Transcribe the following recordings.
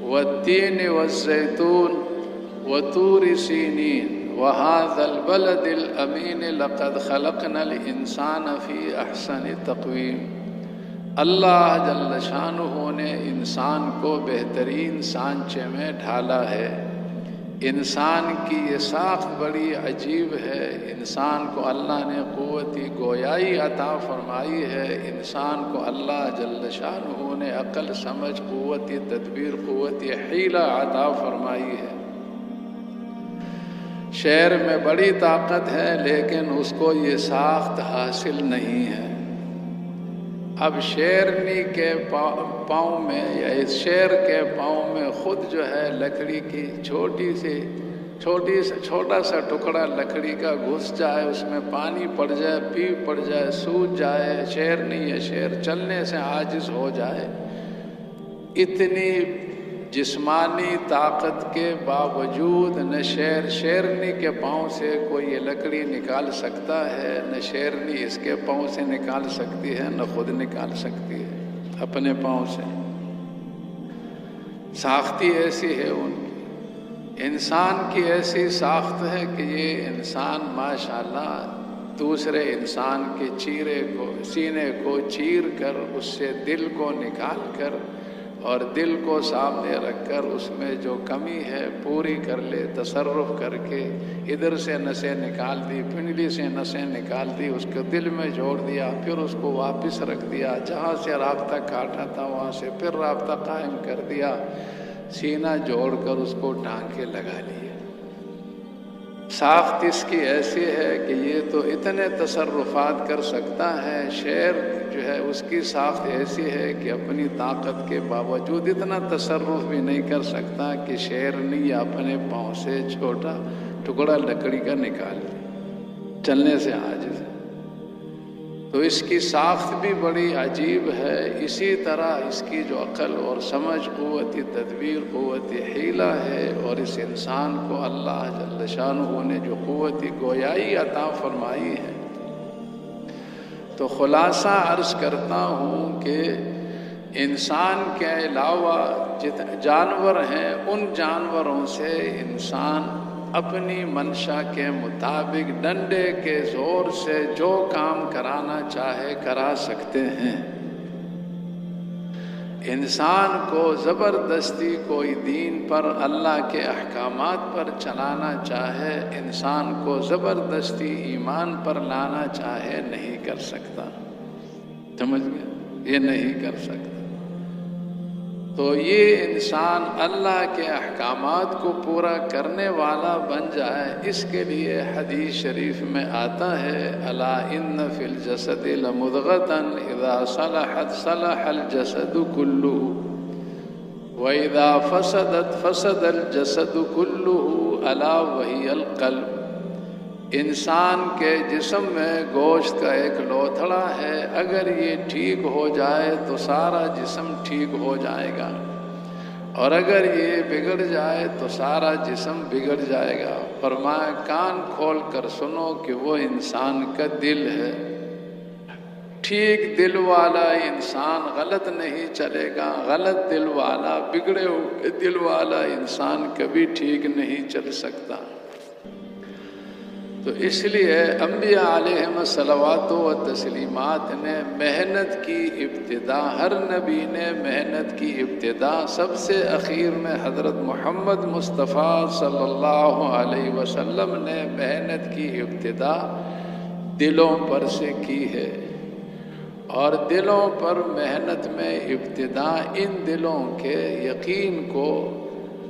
والتین والزیتون وطور سینین وهذا البلد الامین لقد خلقنا الانسان فی احسن تقویم۔ اللہ جل شانہ نے انسان کو بہترین سانچے میں ڈھالا ہے۔ انسان کی یہ ساخت بڑی عجیب ہے۔ انسان کو اللہ نے قوت گویائی عطا فرمائی ہے۔ انسان کو اللہ جل شانہ نے عقل، سمجھ، قوت تدبیر، قوت حیلہ عطا فرمائی ہے۔ شیر میں بڑی طاقت ہے لیکن اس کو یہ ساخت حاصل نہیں ہے۔ اب شیرنی کے پاؤں میں یا اس شیر کے پاؤں میں خود جو ہے لکڑی کی چھوٹا سا ٹکڑا لکڑی کا گھس جائے، اس میں پانی پڑ جائے، پیپ پڑ جائے، سوج جائے، شیرنی یا شیر چلنے سے عاجز ہو جائے۔ اتنی جسمانی طاقت کے باوجود نہ شیرنی کے پاؤں سے کوئی یہ لکڑی نکال سکتا ہے، نہ شیرنی اس کے پاؤں سے نکال سکتی ہے، نہ خود نکال سکتی ہے اپنے پاؤں سے۔ ساختی ایسی ہے ان کی۔ انسان کی ایسی ساخت ہے کہ یہ انسان ماشاءاللہ دوسرے انسان کے سینے کو چیر کر اس سے دل کو نکال کر اور دل کو سامنے رکھ کر اس میں جو کمی ہے پوری کر لے، تصرف کر کے ادھر سے نسیں نکال دی، پنڈلی سے نسیں نکال دی، اس کو دل میں جوڑ دیا، پھر اس کو واپس رکھ دیا، جہاں سے رابطہ کاٹا تھا وہاں سے پھر رابطہ قائم کر دیا، سینہ جوڑ کر اس کو ٹانکے لگا لیے۔ ساخت اس کی ایسی ہے کہ یہ تو اتنے تصرفات کر سکتا ہے۔ شیر جو ہے اس کی ساخت ایسی ہے کہ اپنی طاقت کے باوجود اتنا تصرف بھی نہیں کر سکتا کہ شیرنی اپنے پاؤں سے چھوٹا ٹکڑا لکڑی کا نکال لے، چلنے سے عاجز ہے۔ تو اس کی ساخت بھی بڑی عجیب ہے۔ اسی طرح اس کی جو عقل اور سمجھ، قوت تدبیر، قوت حیلہ ہے، اور اس انسان کو اللہ جل شانہ نے جو قوت گویائی عطا فرمائی ہے۔ تو خلاصہ عرض کرتا ہوں کہ انسان کے علاوہ جتنے جانور ہیں ان جانوروں سے انسان اپنی منشا کے مطابق ڈنڈے کے زور سے جو کام کرانا چاہے کرا سکتے ہیں۔ انسان کو زبردستی کوئی دین پر، اللہ کے احکامات پر چلانا چاہے، انسان کو زبردستی ایمان پر لانا چاہے، نہیں کر سکتا۔ سمجھ گئے؟ یہ نہیں کر سکتا۔ تو یہ انسان اللہ کے احکامات کو پورا کرنے والا بن جائے، اس کے لیے حدیث شریف میں آتا ہے الا ان فی الجسد لمضغۃ اذا صلحت صلح الجسد کلہ واذا فسدت فسد الجسد کلہ الا وہی القلب۔ انسان کے جسم میں گوشت کا ایک لوتھڑا ہے، اگر یہ ٹھیک ہو جائے تو سارا جسم ٹھیک ہو جائے گا، اور اگر یہ بگڑ جائے تو سارا جسم بگڑ جائے گا۔ فرمایا کان کھول کر سنو کہ وہ انسان کا دل ہے۔ ٹھیک دل والا انسان غلط نہیں چلے گا، غلط دل والا، بگڑے ہوئے دل والا انسان کبھی ٹھیک نہیں چل سکتا۔ تو اس لیے انبیاء علیہم الصلوات و تسلیمات نے محنت کی ابتدا، ہر نبی نے محنت کی ابتدا سب سے اخیر میں حضرت محمد مصطفیٰ صلی اللہ علیہ وسلم نے محنت کی ابتدا دلوں پر سے کی ہے، اور دلوں پر محنت میں ابتدا ان دلوں کے یقین کو،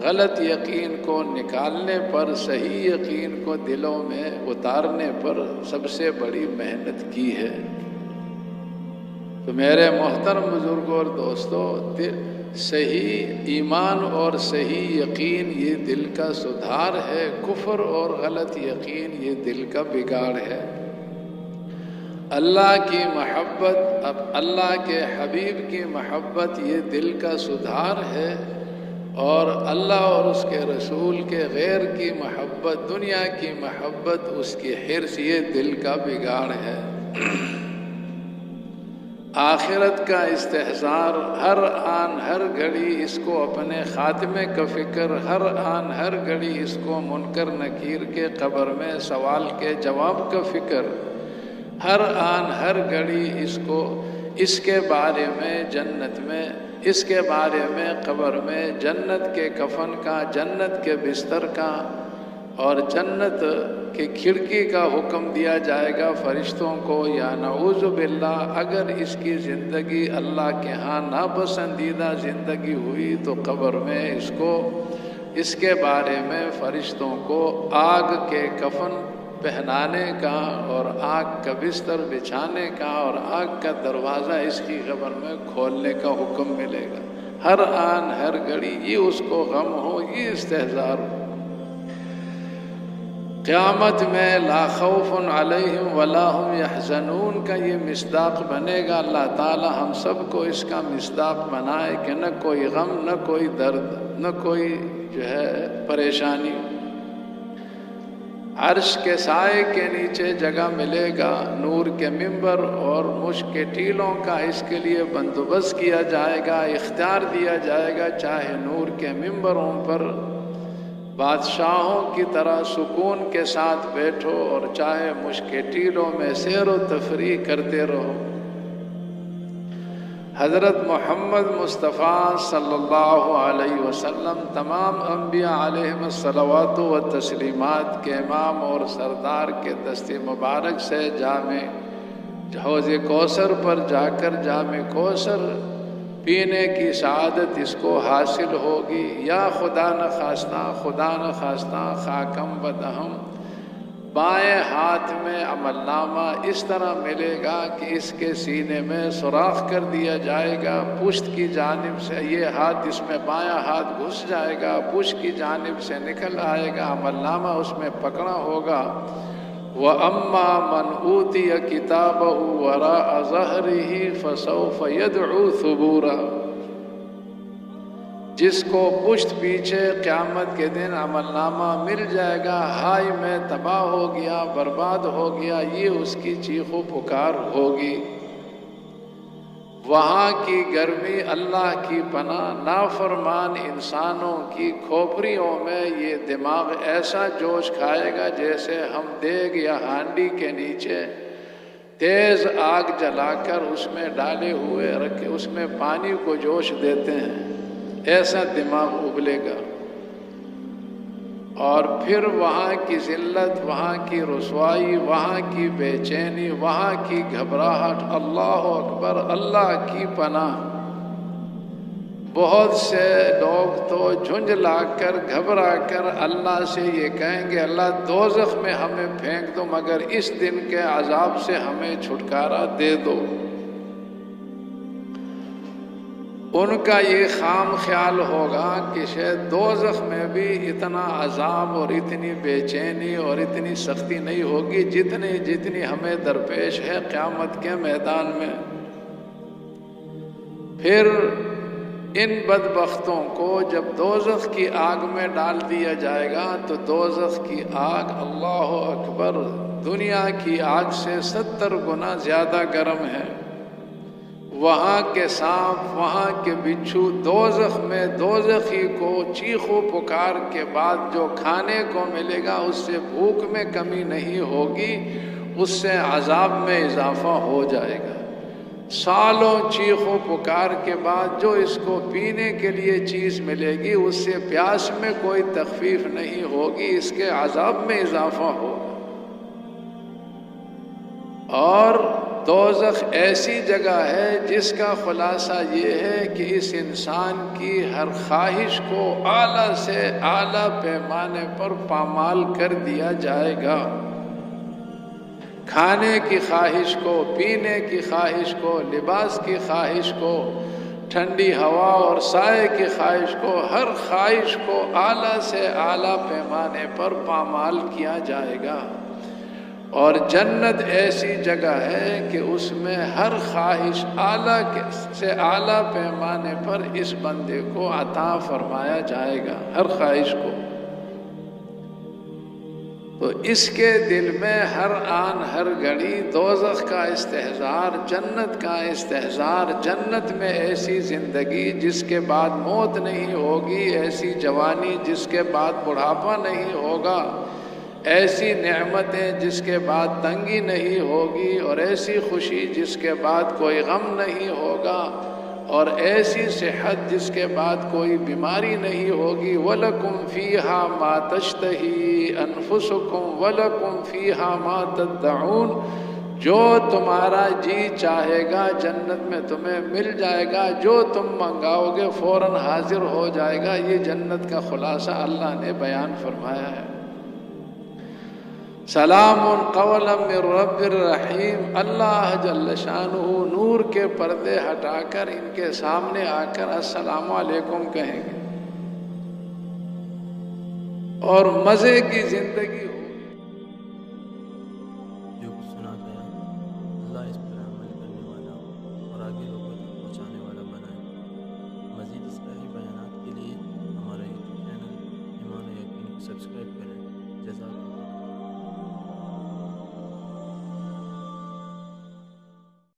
غلط یقین کو نکالنے پر، صحیح یقین کو دلوں میں اتارنے پر سب سے بڑی محنت کی ہے۔ تو میرے محترم بزرگوں اور دوستو، صحیح ایمان اور صحیح یقین یہ دل کا سدھار ہے، کفر اور غلط یقین یہ دل کا بگاڑ ہے۔ اللہ کی محبت، اب اللہ کے حبیب کی محبت یہ دل کا سدھار ہے، اور اللہ اور اس کے رسول کے غیر کی محبت، دنیا کی محبت، اس کی حرص یہ دل کا بگاڑ ہے۔ آخرت کا استحضار، ہر آن ہر گھڑی اس کو اپنے خاتمے کا فکر، ہر آن ہر گھڑی اس کو منکر نکیر کے قبر میں سوال کے جواب کا فکر، ہر آن ہر گھڑی اس کو اس کے بارے میں جنت میں، اس کے بارے میں قبر میں جنت کے کفن کا، جنت کے بستر کا اور جنت کی کھڑکی کا حکم دیا جائے گا فرشتوں کو، یا نعوذ باللہ اگر اس کی زندگی اللہ کے ہاں ناپسندیدہ زندگی ہوئی تو قبر میں اس کو، اس کے بارے میں فرشتوں کو آگ کے کفن پہنانے کا اور آگ کا بستر بچھانے کا اور آگ کا دروازہ اس کی قبر میں کھولنے کا حکم ملے گا۔ ہر آن ہر گھڑی یہ اس کو غم ہو، یہ استحضار ہو۔ قیامت میں لا خوف علیہم ولا هم یحزنون کا یہ مصداق بنے گا۔ اللہ تعالی ہم سب کو اس کا مصداق بنائے کہ نہ کوئی غم، نہ کوئی درد، نہ کوئی پریشانی۔ عرش کے سائے کے نیچے جگہ ملے گا، نور کے ممبر اور مشک کے ٹیلوں کا اس کے لیے بندوبست کیا جائے گا، اختیار دیا جائے گا، چاہے نور کے ممبروں پر بادشاہوں کی طرح سکون کے ساتھ بیٹھو اور چاہے مشک کے ٹیلوں میں سیر و تفریح کرتے رہو۔ حضرت محمد مصطفیٰ صلی اللہ علیہ وسلم تمام انبیاء علیہم الصلوات و تسلیمات کے امام اور سردار کے دست مبارک سے جامع حوض کوثر پر جا کر جامع کوثر پینے کی سعادت اس کو حاصل ہوگی۔ یا خدا نخواستہ خاکم بدہم، بائیں ہاتھ میں عمل نامہ اس طرح ملے گا کہ اس کے سینے میں سوراخ کر دیا جائے گا، پشت کی جانب سے یہ ہاتھ اس میں بایاں ہاتھ گھس جائے گا، پشت کی جانب سے نکل آئے گا، عمل نامہ اس میں پکڑا ہوگا۔ وَأَمَّا مَنْ أُوتِيَ كِتَابَهُ وَرَاءَ ظَهْرِهِ فَسَوْفَ يَدْعُو ثُبُورًا، جس کو پشت پیچھے قیامت کے دن عمل نامہ مل جائے گا، ہائے میں تباہ ہو گیا، برباد ہو گیا، یہ اس کی چیخ و پکار ہوگی۔ وہاں کی گرمی اللہ کی پناہ، نافرمان انسانوں کی کھوپڑیوں میں یہ دماغ ایسا جوش کھائے گا جیسے ہم دیگ یا ہانڈی کے نیچے تیز آگ جلا کر اس میں ڈالے ہوئے رکھے اس میں پانی کو جوش دیتے ہیں، ایسا دماغ ابلے گا۔ اور پھر وہاں کی ذلت، وہاں کی رسوائی، وہاں کی بے چینی، وہاں کی گھبراہٹ، اللہ اکبر، اللہ کی پناہ۔ بہت سے لوگ تو جھنجلا کر گھبرا کر اللہ سے یہ کہیں گے اللہ دوزخ میں ہمیں پھینک دو مگر اس دن کے عذاب سے ہمیں چھٹکارا دے دو۔ ان کا یہ خام خیال ہوگا کہ شاید دوزخ میں بھی اتنا عذاب اور اتنی بے چینی اور اتنی سختی نہیں ہوگی جتنی ہمیں درپیش ہے قیامت کے میدان میں۔ پھر ان بدبختوں کو جب دوزخ کی آگ میں ڈال دیا جائے گا تو دوزخ کی آگ اللہ اکبر دنیا کی آگ سے 70 گنا زیادہ گرم ہے۔ وہاں کے سانپ، وہاں کے بچھو دوزخ میں دوزخی کو چیخ و پکار کے بعد جو کھانے کو ملے گا اس سے بھوک میں کمی نہیں ہوگی، اس سے عذاب میں اضافہ ہو جائے گا۔ سالوں چیخ و پکار کے بعد جو اس کو پینے کے لیے چیز ملے گی اس سے پیاس میں کوئی تخفیف نہیں ہوگی، اس کے عذاب میں اضافہ ہوگا۔ اور دوزخ ایسی جگہ ہے جس کا خلاصہ یہ ہے کہ اس انسان کی ہر خواہش کو اعلیٰ سے اعلیٰ پیمانے پر پامال کر دیا جائے گا۔ کھانے کی خواہش کو، پینے کی خواہش کو، لباس کی خواہش کو، ٹھنڈی ہوا اور سائے کی خواہش کو، ہر خواہش کو اعلیٰ سے اعلیٰ پیمانے پر پامال کیا جائے گا۔ اور جنت ایسی جگہ ہے کہ اس میں ہر خواہش اعلیٰ سے اعلیٰ پیمانے پر اس بندے کو عطا فرمایا جائے گا، ہر خواہش کو۔ تو اس کے دل میں ہر آن ہر گھڑی دوزخ کا استحضار، جنت کا استحضار، جنت میں ایسی زندگی جس کے بعد موت نہیں ہوگی، ایسی جوانی جس کے بعد بڑھاپا نہیں ہوگا، ایسی نعمتیں جس کے بعد تنگی نہیں ہوگی، اور ایسی خوشی جس کے بعد کوئی غم نہیں ہوگا، اور ایسی صحت جس کے بعد کوئی بیماری نہیں ہوگی۔ وَلَكُمْ فِيهَا مَا تَشْتَهِي أَنفُسُكُمْ وَلَكُمْ فِيهَا مَا تَدَّعُونَ، جو تمہارا جی چاہے گا جنت میں تمہیں مل جائے گا، جو تم منگاؤ گے فوراً حاضر ہو جائے گا۔ یہ جنت کا خلاصہ اللہ نے بیان فرمایا ہے۔ سلام قولا من رب الرحیم۔ اللہ جل شانہ نور کے پردے ہٹا کر ان کے سامنے آ کر السلام علیکم کہیں گے، اور مزے کی زندگی ہو۔ جو کچھ سنا گیا اللہ اس پر عمل کرنے والا اور آگے لوگوں تک پہنچانے والا بنائے۔ مزید اصلاحی بیانات کے لیے ہمارا یوٹیوب چینل ایمان و یقین کو سبسکرائب کریں۔ جزاک